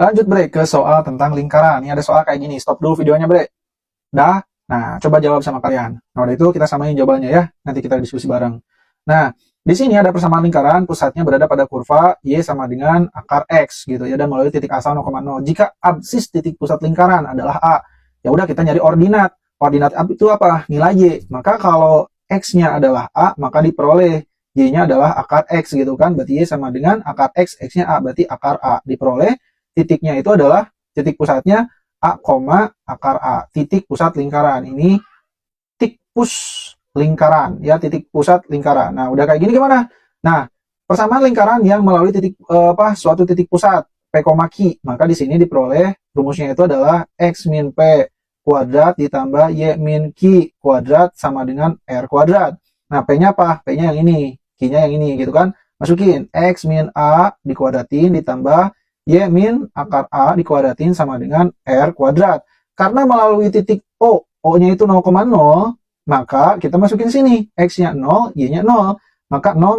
Lanjut bre ke soal tentang lingkaran. Ini ada soal kayak gini. Stop dulu videonya bre. Dah. Nah, coba jawab sama kalian. Nah, udah itu kita samain jawabannya ya. Nanti kita diskusi bareng. Nah, di sini ada persamaan lingkaran, pusatnya berada pada kurva Y sama dengan akar X gitu ya, dan melalui titik asal 0,0. Jika absis titik pusat lingkaran adalah A, ya udah kita nyari ordinat. Ordinat itu apa? Nilai Y. Maka kalau X-nya adalah A, maka diperoleh Y-nya adalah akar X gitu kan. Berarti Y sama dengan akar X, X-nya A, berarti akar A. Diperoleh titiknya itu adalah titik pusatnya A, akar A, titik pusat lingkaran. Ini titik lingkaran ya, titik pusat lingkaran. Nah, udah kayak gini gimana? Nah, persamaan lingkaran yang melalui titik suatu titik pusat P, Q, maka di sini diperoleh rumusnya itu adalah X min P kuadrat ditambah Y min Q kuadrat sama dengan R kuadrat. Nah, P-nya apa? P-nya yang ini, Q-nya yang ini gitu kan. Masukin X min A dikuadratin ditambah Y min akar A dikuadratin sama dengan R kuadrat. Karena melalui titik O, O-nya itu 0,0, maka kita masukin sini. X-nya 0, Y-nya 0. Maka 0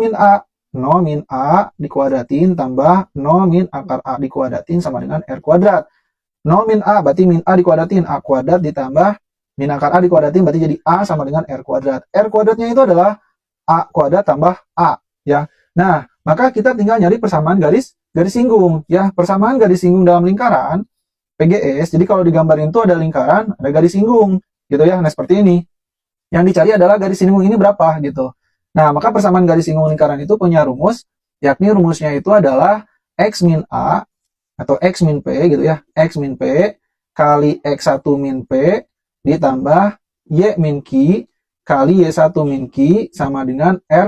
min A dikuadratin tambah 0 min akar A dikuadratin sama dengan R kuadrat. 0 min A berarti min A dikuadratin A kuadrat ditambah min akar A dikuadratin berarti jadi A sama dengan R kuadrat. R kuadratnya itu adalah A kuadrat tambah A ya. Nah, maka kita tinggal nyari persamaan garis singgung ya. Persamaan garis singgung dalam lingkaran PGS. Jadi kalau digambarin itu ada lingkaran, ada garis singgung gitu ya. Nah, seperti ini. Yang dicari adalah garis singgung ini berapa gitu. Nah, maka persamaan garis singgung lingkaran itu punya rumus, yakni rumusnya itu adalah X min A atau X min P gitu ya. X min P kali X1 min P ditambah Y min Q kali Y1 min Q sama dengan R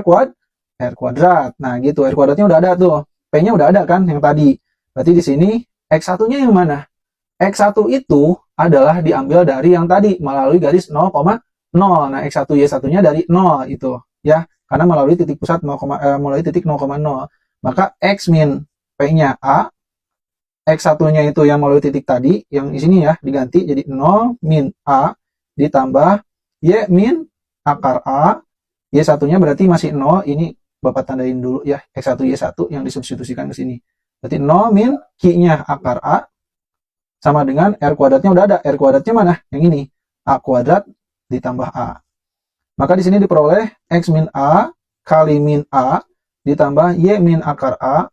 kuadrat. Nah, gitu. R kuadratnya udah ada tuh. P-nya udah ada kan yang tadi. Berarti di sini X1-nya yang mana? X1 itu adalah diambil dari yang tadi melalui garis 0,0. Nah, X1 Y1-nya dari 0 itu ya. Karena melalui titik pusat melalui titik 0,0. Maka X min P-nya A, X1-nya itu yang melalui titik tadi, yang di sini ya diganti jadi 0 min A ditambah Y min akar A. Y1-nya berarti masih 0, ini Bapak tandain dulu ya, X1 Y1 yang disubstitusikan ke sini. Berarti 0 min Q-nya akar A sama dengan R kuadratnya udah ada. R kuadratnya mana? Yang ini. A kuadrat ditambah A. Maka di sini diperoleh X min A kali min A ditambah Y min akar A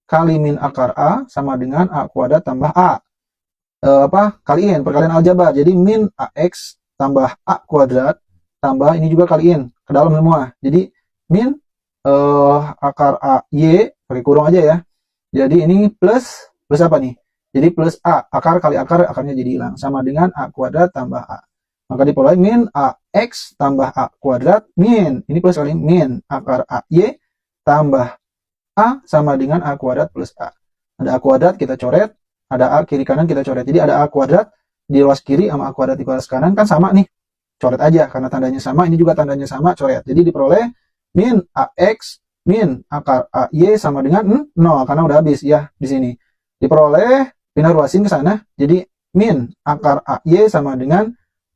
kali min akar A sama dengan A kuadrat tambah A. Kaliin, perkalian aljabar. Jadi min AX tambah A kuadrat tambah ini juga kaliin ke dalam semua. Jadi min akar A Y pakai kurung aja ya. Jadi ini plus apa nih? Jadi plus A, akar kali akar, akarnya jadi hilang. Sama dengan A kuadrat tambah A. Maka diperoleh min AX tambah A kuadrat min. Ini plus kali min akar AY tambah A sama dengan A kuadrat plus A. Ada A kuadrat kita coret, ada A kiri kanan kita coret. Jadi ada A kuadrat di luas kiri sama A kuadrat di luas kanan kan sama nih. Coret aja karena tandanya sama, ini juga tandanya sama, coret. Jadi diperoleh min AX min akar AY sama dengan 0 karena udah habis ya di sini. Diperoleh pindah ruasin ke sana. Jadi min akar AY sama dengan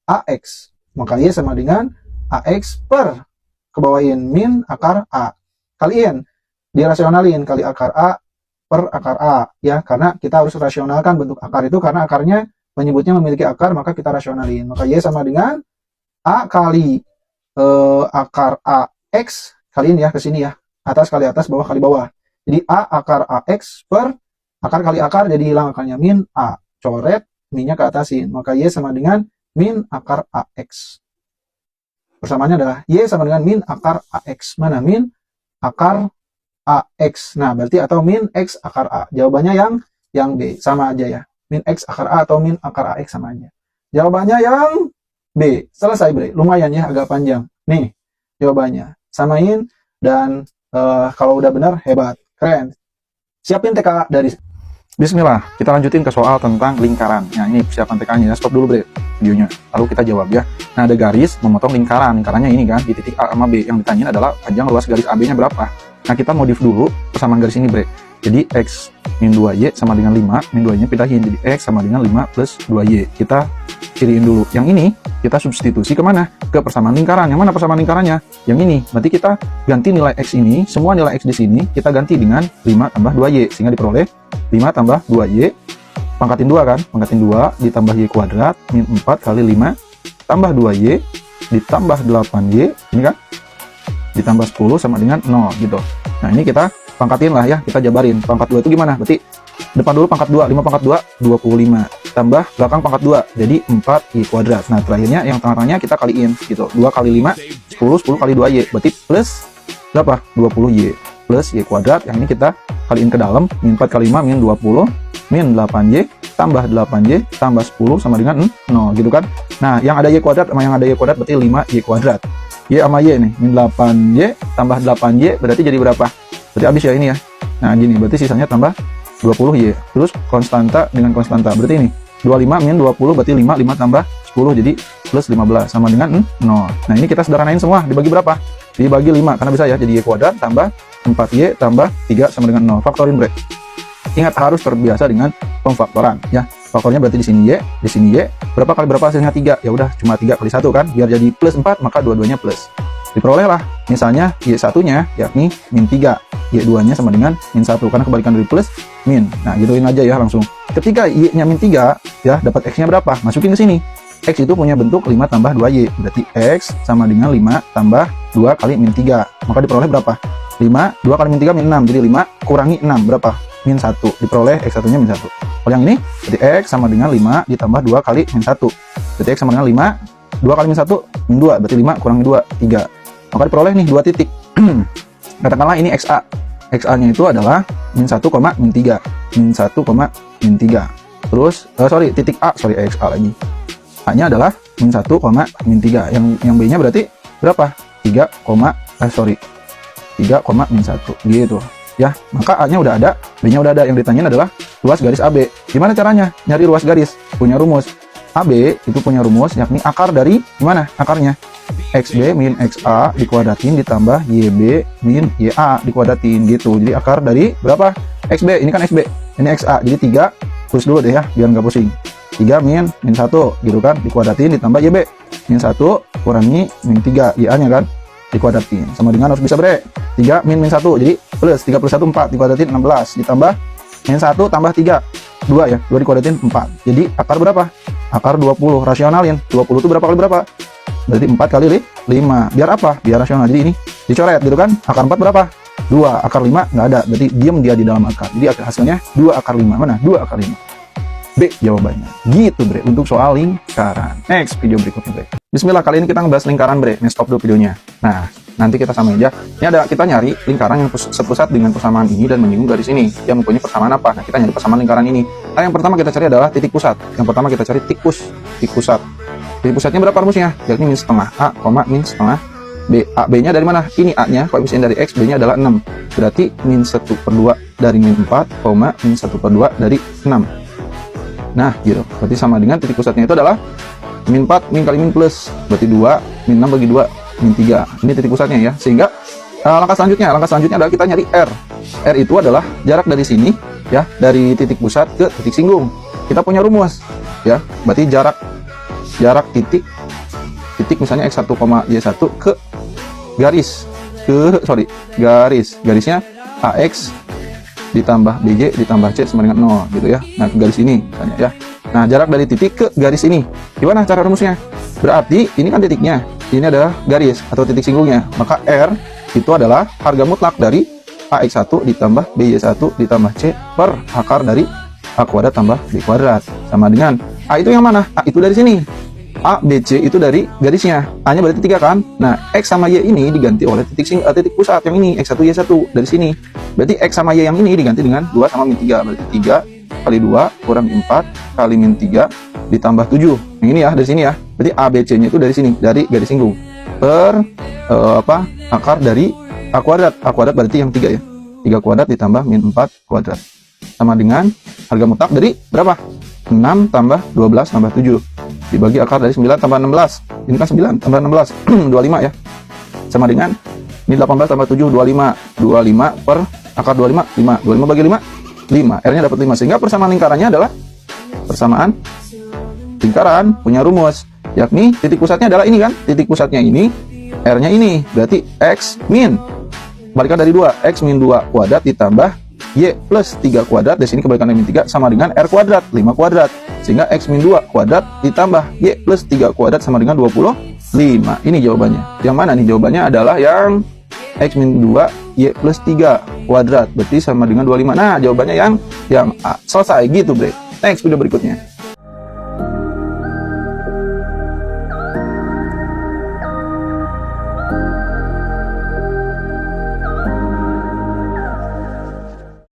AX. Maka Y sama dengan AX per kebawain min akar A. Kaliin dirasionalin kali akar A per akar A ya, karena kita harus rasionalkan bentuk akar itu karena akarnya menyebutnya memiliki akar, maka kita rasionalin. Maka Y sama dengan A kali akar AX, kaliin ya ke sini ya. Atas kali atas, bawah kali bawah. Jadi A akar AX per akar kali akar, jadi hilang akarnya min A. Coret, minnya ke atasin. Maka Y sama dengan min akar AX. Persamaannya adalah Y sama dengan min akar AX. Mana min akar AX. Nah, berarti atau min X akar A. Jawabannya yang B. Sama aja ya. Min X akar A atau min akar AX sama aja. Jawabannya yang B. Selesai, Bre. Lumayan ya, agak panjang. Nih, jawabannya. Samain dan kalau udah benar, hebat. Keren. Siapin TK dari Bismillah, kita lanjutin ke soal tentang lingkaran. Nah, ini persiapan TK-nya. Stop dulu, Bre, videonya. Lalu kita jawab ya. Nah, ada garis memotong lingkaran. Lingkarannya ini kan, di titik A sama B. Yang ditanyain adalah panjang luas garis AB-nya berapa. Nah, kita modif dulu persamaan garis ini, Bre. Jadi, X min 2Y sama dengan 5. Min 2Y-nya pindahin. Jadi, X sama dengan 5 plus 2Y. Kita kiriin dulu. Yang ini, kita substitusi kemana? Ke persamaan lingkaran. Yang mana persamaan lingkarannya? Yang ini. Berarti kita ganti nilai X ini, semua nilai X di sini, kita ganti dengan 5 tambah 2Y. Sehingga diperoleh 5 tambah 2Y pangkatin 2 kan, pangkatin 2 ditambah Y kuadrat min 4 kali 5 tambah 2Y ditambah 8Y, ini kan ditambah 10 sama dengan 0 gitu. Nah ini kita pangkatin lah ya, kita jabarin. Pangkat 2 itu gimana? Berarti depan dulu pangkat 2, 5 pangkat 2, 25 tambah belakang pangkat 2, jadi 4Y kuadrat. Nah terakhirnya yang tengah-tengahnya kita kaliin gitu, 2 kali 5 10, 10 kali 2Y, berarti plus berapa? 20Y plus Y kuadrat. Yang ini kita kaliin ke dalam, min 4 kali 5 min 20 min 8Y tambah 8Y tambah 10 sama dengan 0 gitu kan. Nah yang ada Y kuadrat sama yang ada Y kuadrat berarti 5Y kuadrat. Y sama Y nih, min 8Y tambah 8Y berarti jadi berapa? Berarti habis ya ini ya. Nah gini, berarti sisanya tambah 20Y. Terus konstanta dengan konstanta, berarti ini 25 min 20 berarti 5, 5 tambah 10 jadi plus 15 sama dengan 0. Nah ini kita sederhanain semua, dibagi berapa? Dibagi 5, karena bisa ya, jadi Y kuadrat tambah 4Y tambah 3 sama dengan 0. Faktorin bre. Ingat harus terbiasa dengan pemfaktoran ya. Faktornya berarti di sini Y, di sini Y. Berapa kali berapa hasilnya 3? Ya udah cuma 3 kali 1 kan, biar jadi plus 4 maka dua-duanya plus. Diperolehlah misalnya Y1-nya yakni min 3, Y2-nya sama dengan min 1 karena kebalikan dari plus min. Nah, gituin aja ya langsung. Ketika Y-nya min 3 ya, dapat X-nya berapa? Masukin ke sini. X itu punya bentuk 5 tambah 2Y. Berarti X sama dengan 5 tambah 2 kali min 3. Maka diperoleh berapa? 5, 2 kali min 3 min 6. Jadi 5 kurangi 6 berapa? Min 1. Diperoleh X1-nya min 1. Kalau yang ini berarti X sama dengan 5 ditambah 2 kali min 1. Berarti X sama dengan 5, 2 kali min 1 min 2. Berarti 5 kurangi 2, 3. Maka diperoleh nih 2 titik. Katakanlah ini XA. XA-nya itu adalah min 1, min 3. Min 1, min 3. Terus, titik A, XA lagi. A-nya adalah min 1, min 3. Yang B-nya berarti berapa? 3, min 1. Gitu. Ya, maka A-nya udah ada, B-nya udah ada. Yang ditanyain adalah ruas garis AB. Gimana caranya nyari ruas garis? Punya rumus. AB itu punya rumus yakni akar dari gimana akarnya? XB min XA dikuadratin ditambah YB min YA dikuadratin gitu. Jadi akar dari berapa? XB, ini kan XB, ini XA. Jadi 3, tulis dulu deh ya biar nggak pusing. 3 min 1 gitu kan, dikuadratin ditambah YB min 1 kurangi min 3 YA-nya kan dikuadratin. Sama dengan harus bisa bre. 3 min 1 jadi plus 3 plus 1 4 dikuadratin 16 ditambah min 1 tambah 3 2 ya, 2 dikuadratin 4. Jadi akar berapa? Akar 20. Rasionalin. 20 itu berapa kali berapa? Berarti 4 kali 5. Biar apa? Biar rasional. Jadi ini dicoret gitu kan. Akar 4 berapa? 2. Akar 5 nggak ada. Berarti diam dia di dalam akar. Jadi hasilnya 2 akar 5. Mana? 2 akar 5. B jawabannya. Gitu bre untuk soal lingkaran. Next video berikutnya bre. Bismillah, kali ini kita ngebahas lingkaran bre. Nih stop dulu videonya. Nah, nanti kita samain aja. Ini ada kita nyari lingkaran yang sepusat dengan persamaan ini dan menyinggung garis ini. Yang mempunyai persamaan apa? Nah, kita nyari persamaan lingkaran ini. Nah, yang pertama kita cari adalah titik pusat. Yang pertama kita cari titik pusat. Titik pusatnya berapa rumusnya? Yakni min setengah A, min setengah B. A, B-nya dari mana? Ini A-nya, koefisien dari X, B-nya adalah 6. Berarti min 1/2 dari min 4, min 1/2 dari 6. Nah, gitu. Berarti sama dengan titik pusatnya itu adalah min 4, min kali min plus. Berarti 2, min 6 bagi 2, min 3. Ini titik pusatnya ya. Sehingga langkah selanjutnya adalah kita nyari R. R itu adalah jarak dari sini ya, dari titik pusat ke titik singgung. Kita punya rumus ya. Berarti jarak titik misalnya X1, Y1 ke garisnya AX ditambah BY ditambah C sama dengan 0 gitu ya. Nah, ke garis ini misalnya ya. Nah, jarak dari titik ke garis ini. Gimana cara rumusnya? Berarti ini kan titiknya, ini adalah garis atau titik singgungnya. Maka R itu adalah harga mutlak dari AX1 ditambah BY1 ditambah C per akar dari A kuadrat tambah B kuadrat. Sama dengan A itu yang mana? A itu dari sini. A, B, C itu dari garisnya. A-nya berarti 3 kan? Nah, X sama Y ini diganti oleh titik pusat yang ini, X1, Y1 dari sini. Berarti X sama Y yang ini diganti dengan 2 sama min 3. Berarti 3 kali 2 kurang 4 kali min 3 ditambah 7. Yang ini ya, dari sini ya. Berarti A, B, C-nya itu dari sini, dari garis singgung. Per akar dari A kuadrat. A kuadrat berarti yang 3 ya. 3 kuadrat ditambah min 4 kuadrat. Sama dengan harga mutlak dari berapa? 6 tambah 12 tambah 7. Dibagi akar dari 9 tambah 16. Ini kan 9 tambah 16. 25 ya. Sama dengan ini 18 tambah 7, 25. 25 per akar 25, 5. 25 bagi 5, 5. R-nya dapat 5. Sehingga persamaan lingkarannya adalah persamaan lingkaran punya rumus. Yakni titik pusatnya adalah ini kan. Titik pusatnya ini, R-nya ini. Berarti X min. Balikan dari 2. X min 2 kuadrat ditambah Y plus 3 kuadrat, di sini kebalikan min 3 sama dengan R kuadrat, 5 kuadrat. Sehingga X min 2 kuadrat ditambah Y plus 3 kuadrat sama dengan 25. Ini jawabannya. Yang mana nih? Jawabannya adalah yang X min 2 Y plus 3 kuadrat, berarti sama dengan 25. Nah, jawabannya yang A. Selesai gitu, Bre. Next video berikutnya.